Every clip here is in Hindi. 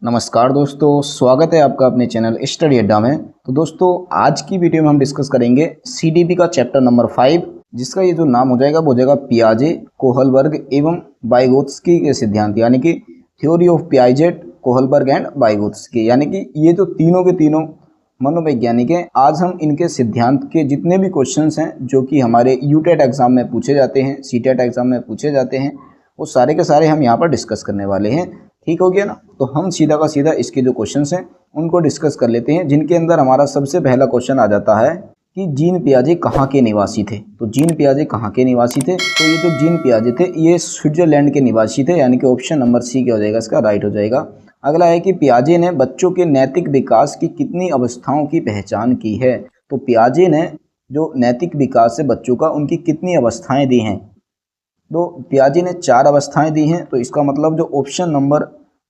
नमस्कार दोस्तों, स्वागत है आपका अपने चैनल स्टडी अड्डा में। तो दोस्तों, आज की वीडियो में हम डिस्कस करेंगे सीडीपी का चैप्टर नंबर 5, जिसका ये जो नाम हो जाएगा वो हो जाएगा पियाजे, कोहलबर्ग एवं वाइगोत्स्की के सिद्धांत, यानी कि theory of Piaget, Kohlberg and Vygotsky. यानी कि ये जो तीनों के तीनों मनोवैज्ञानिक हैं, आज हम इनके सिद्धांत के जितने भी क्वेश्चंस हैं जो कि हमारे यूटेट एग्जाम में पूछे जाते हैं, सीटेट एग्जाम में पूछे जाते हैं, वो सारे के सारे हम यहाँ पर डिस्कस करने वाले हैं। ठीक हो गया ना। तो हम सीधा का सीधा इसके जो क्वेश्चंस हैं उनको डिस्कस कर लेते हैं, जिनके अंदर हमारा सबसे पहला क्वेश्चन आ जाता है कि जीन पियाजे कहाँ के निवासी थे। तो जीन पियाजे कहाँ के निवासी थे? तो ये जो जीन पियाजे थे ये स्विट्जरलैंड के निवासी थे, यानी कि ऑप्शन नंबर सी क्या हो जाएगा, इसका राइट हो जाएगा। अगला है कि पियाजे ने बच्चों के नैतिक विकास की कितनी अवस्थाओं की पहचान की है। तो पियाजे ने जो नैतिक विकास है बच्चों का, उनकी कितनी अवस्थाएं दी हैं? तो पियाजे ने 4 अवस्थाएं दी हैं। तो इसका मतलब जो ऑप्शन नंबर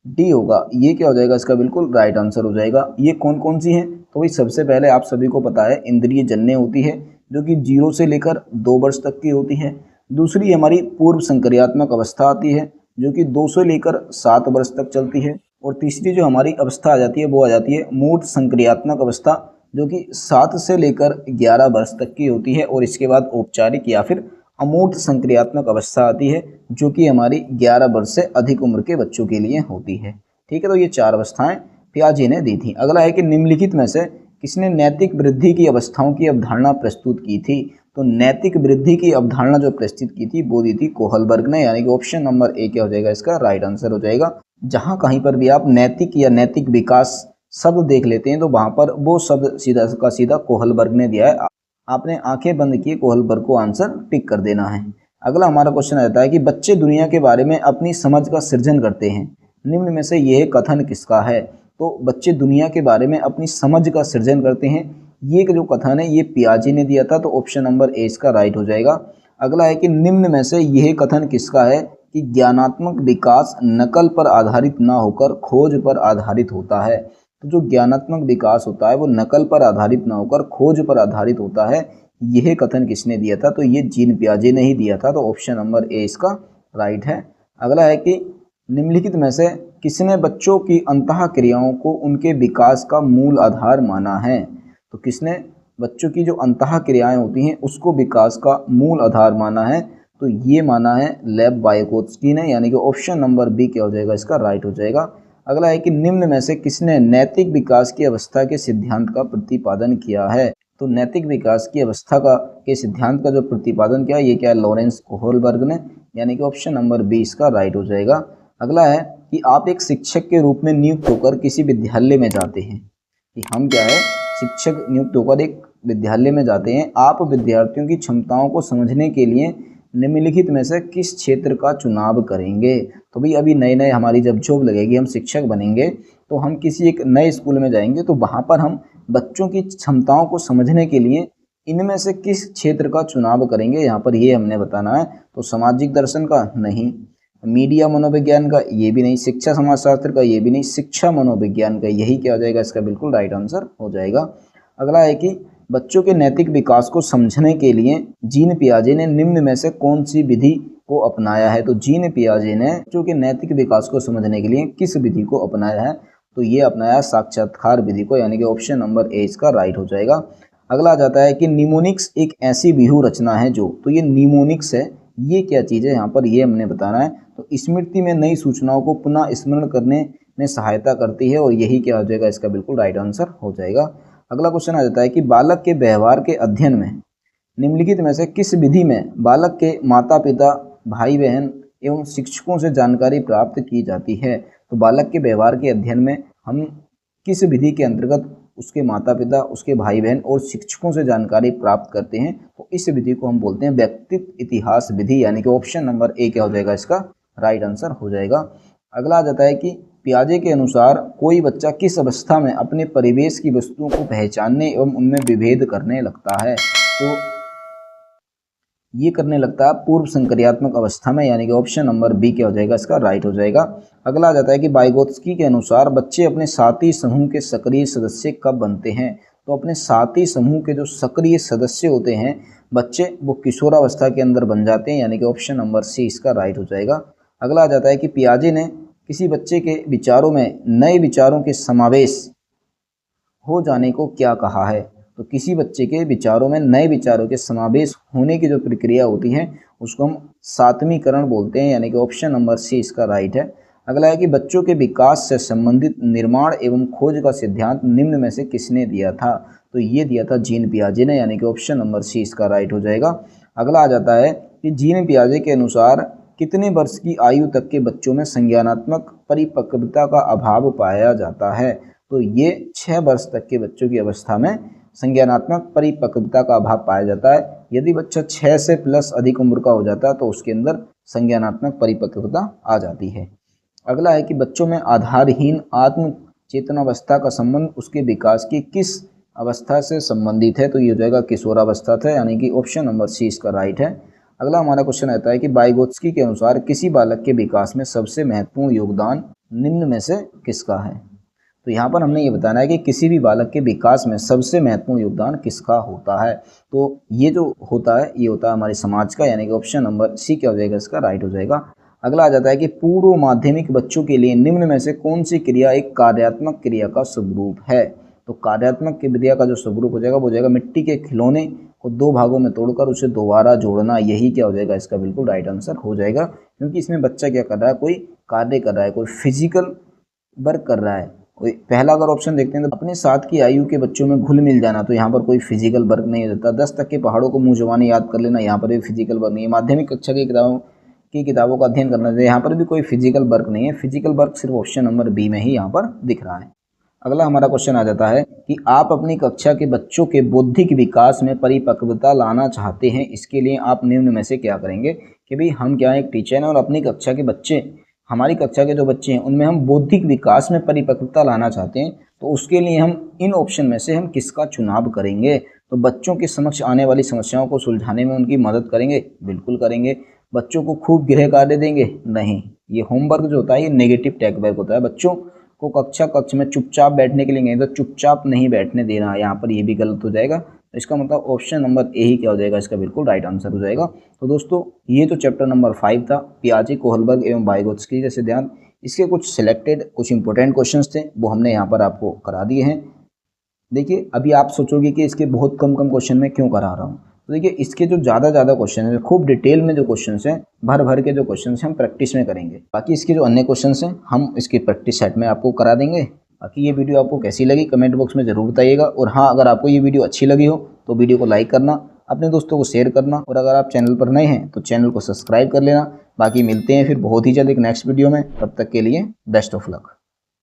डी होगा ये क्या हो जाएगा, इसका बिल्कुल राइट आंसर हो जाएगा। ये कौन कौन सी हैं? तो भाई सबसे पहले आप सभी को पता है इंद्रिय जन्य होती है, जो कि 0 से लेकर 2 वर्ष तक की होती है। दूसरी हमारी पूर्व संक्रियात्मक अवस्था आती है, जो कि 2 से लेकर 7 वर्ष तक चलती है। और तीसरी जो हमारी अवस्था आ जाती है वो आ जाती है मूर्त संक्रियात्मक अवस्था, जो कि 7 से लेकर 11 वर्ष तक की होती है। और इसके बाद औपचारिक या फिर अमूर्त संक्रियात्मक अवस्था आती है, जो कि हमारी 11 वर्ष से अधिक उम्र के बच्चों के लिए होती है। ठीक है, तो ये 4 अवस्थाएं पियाजे ने दी थी। अगला है कि निम्नलिखित में से किसने नैतिक वृद्धि की अवस्थाओं की अवधारणा प्रस्तुत की थी। तो नैतिक वृद्धि की अवधारणा जो प्रस्तुत की थी वो दी थी कोहलबर्ग ने, यानी कि ऑप्शन नंबर ए क्या हो जाएगा, इसका राइट आंसर हो जाएगा। जहां कहीं पर भी आप नैतिक या नैतिक विकास शब्द देख लेते हैं तो वहां पर वो शब्द सीधा का सीधा कोहलबर्ग ने दिया है। आपने आंखें बंद किए कोहलबर्ग को आंसर टिक कर देना है। अगला हमारा क्वेश्चन आता है कि बच्चे दुनिया के बारे में अपनी समझ का सृजन करते हैं, निम्न में से यह कथन किसका है। तो बच्चे दुनिया के बारे में अपनी समझ का सृजन करते हैं, ये जो कथन है ये पियाजे ने दिया था। तो ऑप्शन नंबर ए इसका राइट हो जाएगा। अगला है कि निम्न में से यह कथन किसका है कि ज्ञानात्मक विकास नकल पर आधारित न होकर खोज पर आधारित होता है। तो जो ज्ञानात्मक विकास होता है वो नकल पर आधारित न होकर खोज पर आधारित होता है, यह कथन किसने दिया था? तो ये जीन पियाजे ने ही दिया था। तो ऑप्शन नंबर ए इसका राइट है। अगला है कि निम्नलिखित में से किसने बच्चों की अंतः क्रियाओं को उनके विकास का मूल आधार माना है। तो किसने बच्चों की जो अंतः क्रियाएं होती हैं उसको विकास का मूल आधार माना है? तो ये माना है लेव वाइगोत्स्की ने, यानी कि ऑप्शन नंबर बी क्या हो जाएगा, इसका राइट हो जाएगा। अगला है कि निम्न में से किसने नैतिक विकास की अवस्था के सिद्धांत का प्रतिपादन किया है। तो नैतिक विकास की अवस्था के सिद्धांत का जो प्रतिपादन किया ये क्या है, लॉरेंस कोहलबर्ग ने, यानी कि ऑप्शन नंबर बी इसका राइट हो जाएगा। अगला है कि आप एक शिक्षक के रूप में नियुक्त होकर किसी विद्यालय में जाते हैं, कि हम क्या है शिक्षक नियुक्त होकर एक विद्यालय में जाते हैं, आप विद्यार्थियों की क्षमताओं को समझने के लिए निम्नलिखित में से किस क्षेत्र का चुनाव करेंगे। तो भाई अभी नए नए हमारी जब जॉब लगेगी, हम शिक्षक बनेंगे, तो हम किसी एक नए स्कूल में जाएंगे, तो वहाँ पर हम बच्चों की क्षमताओं को समझने के लिए इनमें से किस क्षेत्र का चुनाव करेंगे, यहाँ पर ये हमने बताना है। तो सामाजिक दर्शन का नहीं, मीडिया मनोविज्ञान का ये भी नहीं, शिक्षा समाजशास्त्र का ये भी नहीं, शिक्षा मनोविज्ञान का, यही क्या हो जाएगा, इसका बिल्कुल राइट आंसर हो जाएगा। अगला है कि बच्चों के नैतिक विकास को समझने के लिए जीन पियाजे ने निम्न में से कौन सी विधि को अपनाया है। तो जीन पियाजे ने बच्चों के नैतिक विकास को समझने के लिए किस विधि को अपनाया है? तो ये अपनाया साक्षात्कार विधि को, यानी कि ऑप्शन नंबर ए इसका राइट हो जाएगा। अगला आ जाता है कि निमोनिक्स एक ऐसी व्यूह रचना है जो, तो ये निमोनिक्स है, ये क्या चीज़ है यहाँ पर, ये हमने बताना है। तो स्मृति में नई सूचनाओं को पुनः स्मरण करने में सहायता करती है, और यही क्या हो जाएगा, इसका बिल्कुल राइट आंसर हो जाएगा। अगला क्वेश्चन आ जाता है कि बालक के व्यवहार के अध्ययन में निम्नलिखित में से किस विधि में बालक के माता पिता, भाई बहन एवं शिक्षकों से जानकारी प्राप्त की जाती है। तो बालक के व्यवहार के अध्ययन में हम किस विधि के अंतर्गत उसके माता पिता, उसके भाई बहन और शिक्षकों से जानकारी प्राप्त करते हैं? तो इस विधि को हम बोलते हैं व्यक्तित्व इतिहास विधि, यानी कि ऑप्शन नंबर ए क्या हो जाएगा, इसका राइट आंसर हो जाएगा। अगला आ जाता है कि पियाजे के अनुसार कोई बच्चा किस अवस्था में अपने परिवेश की वस्तुओं को पहचानने एवं उनमें विभेद करने लगता है। तो ये करने लगता है पूर्व संक्रियात्मक अवस्था में, यानी कि ऑप्शन नंबर बी क्या हो जाएगा, इसका राइट हो जाएगा। अगला आ जाता है कि वाइगोत्स्की के अनुसार बच्चे अपने साथी समूह के सक्रिय सदस्य कब बनते हैं। तो अपने साथी समूह के जो सक्रिय सदस्य होते हैं बच्चे, वो किशोरावस्था के अंदर बन जाते हैं, यानी कि ऑप्शन नंबर सी इसका राइट हो जाएगा। अगला आ जाता है कि पियाजे ने किसी बच्चे के विचारों में नए विचारों के समावेश हो जाने को क्या कहा है? तो किसी बच्चे के विचारों में नए विचारों के समावेश होने की जो प्रक्रिया होती है उसको हम सातवीकरण बोलते हैं, यानी कि ऑप्शन नंबर सी इसका राइट है। अगला है कि बच्चों के विकास से संबंधित निर्माण एवं खोज का सिद्धांत निम्न में से किसने दिया था? तो ये दिया था जीन पियाजे ने, यानी कि ऑप्शन नंबर सी इसका राइट हो जाएगा। अगला आ जाता है कि जीन पियाजे के अनुसार कितने वर्ष की आयु तक के बच्चों में संज्ञानात्मक परिपक्वता का अभाव पाया जाता है? तो ये 6 वर्ष तक के बच्चों की अवस्था में संज्ञानात्मक परिपक्वता का अभाव पाया जाता है। यदि बच्चा 6 से प्लस अधिक उम्र का हो जाता है तो उसके अंदर संज्ञानात्मक परिपक्वता आ जाती है। अगला है कि बच्चों में आधारहीन आत्म चेतनावस्था का संबंध उसके विकास की किस अवस्था से संबंधित है? तो ये हो जाएगा किशोरावस्था था, यानी कि ऑप्शन नंबर सी इसका राइट है। अगला हमारा क्वेश्चन आता है कि वाइगोत्स्की के अनुसार किसी बालक के विकास में सबसे महत्वपूर्ण योगदान निम्न में से किसका है? तो यहाँ पर हमने ये बताना है कि किसी भी बालक के विकास में सबसे महत्वपूर्ण योगदान किसका होता है। तो ये जो होता है ये होता है हमारे समाज का, यानी कि ऑप्शन नंबर सी क्या हो जाएगा इसका राइट हो जाएगा। अगला आ जाता है कि पूर्व माध्यमिक बच्चों के लिए निम्न में से कौन सी क्रिया एक कार्यात्मक क्रिया का स्वरूप है? तो कार्यात्मक क्रिया का जो स्वरूप हो जाएगा वो हो जाएगा मिट्टी के खिलौने को 2 भागों में तोड़कर उसे दोबारा जोड़ना। यही क्या हो जाएगा इसका बिल्कुल राइट आंसर हो जाएगा, क्योंकि इसमें बच्चा क्या कर रहा है, कोई कार्य कर रहा है, कोई फिजिकल वर्क कर रहा है। पहला अगर ऑप्शन देखते हैं तो अपने साथ की आयु के बच्चों में घुल मिल जाना, तो यहाँ पर कोई फिजिकल वर्क नहीं होता। 10 तक के पहाड़ों को मुंह जुबानी याद कर लेना, यहाँ पर भी फिजिकल वर्क नहीं है। माध्यमिक कक्षा की किताबों का अध्ययन करना चाहिए, यहाँ पर भी कोई फिजिकल वर्क नहीं है। फिजिकल वर्क सिर्फ ऑप्शन नंबर बी में ही यहाँ पर दिख रहा है। अगला हमारा क्वेश्चन आ जाता है कि आप अपनी कक्षा के बच्चों के बौद्धिक विकास में परिपक्वता लाना चाहते हैं, इसके लिए आप निम्न में से क्या करेंगे? कि भाई हम क्या एक टीचर हैं और अपनी कक्षा के बच्चे, हमारी कक्षा के जो बच्चे हैं उनमें हम बौद्धिक विकास में परिपक्वता लाना चाहते हैं, तो उसके लिए हम इन ऑप्शन में से हम किसका चुनाव करेंगे? तो बच्चों के समक्ष आने वाली समस्याओं को सुलझाने में उनकी मदद करेंगे, बिल्कुल करेंगे। बच्चों को खूब गृह कार्य देंगे, नहीं। ये होमवर्क जो होता है ये नेगेटिव टैग वर्क होता है। बच्चों को कक्ष में चुपचाप बैठने के लिए कहें तो चुपचाप नहीं बैठने देना, यहाँ पर ये भी गलत हो जाएगा। तो इसका मतलब ऑप्शन नंबर ए ही क्या हो जाएगा इसका बिल्कुल राइट आंसर हो जाएगा। तो दोस्तों ये तो चैप्टर नंबर 5 था, पियाजे, कोहलबर्ग एवं वाइगोत्स्की के सिद्धांत। इसके कुछ सिलेक्टेड कुछ इंपॉर्टेंट क्वेश्चंस थे वो हमने यहाँ पर आपको करा दिए हैं। देखिए अभी आप सोचोगे कि इसके बहुत कम क्वेश्चन में क्यों करा रहा हूँ, तो देखिए इसके जो ज़्यादा क्वेश्चन हैं, खूब डिटेल में जो क्वेश्चन हैं, भर के जो क्वेश्चन हैं हम प्रैक्टिस में करेंगे। बाकी इसके जो अन्य क्वेश्चन हैं हम इसकी प्रैक्टिस सेट में आपको करा देंगे। बाकी ये वीडियो आपको कैसी लगी कमेंट बॉक्स में ज़रूर बताइएगा। और हाँ, अगर आपको ये वीडियो अच्छी लगी हो तो वीडियो को लाइक करना, अपने दोस्तों को शेयर करना, और अगर आप चैनल पर नए हैं तो चैनल को सब्सक्राइब कर लेना। बाकी मिलते हैं फिर बहुत ही जल्द एक नेक्स्ट वीडियो में, तब तक के लिए बेस्ट ऑफ लक।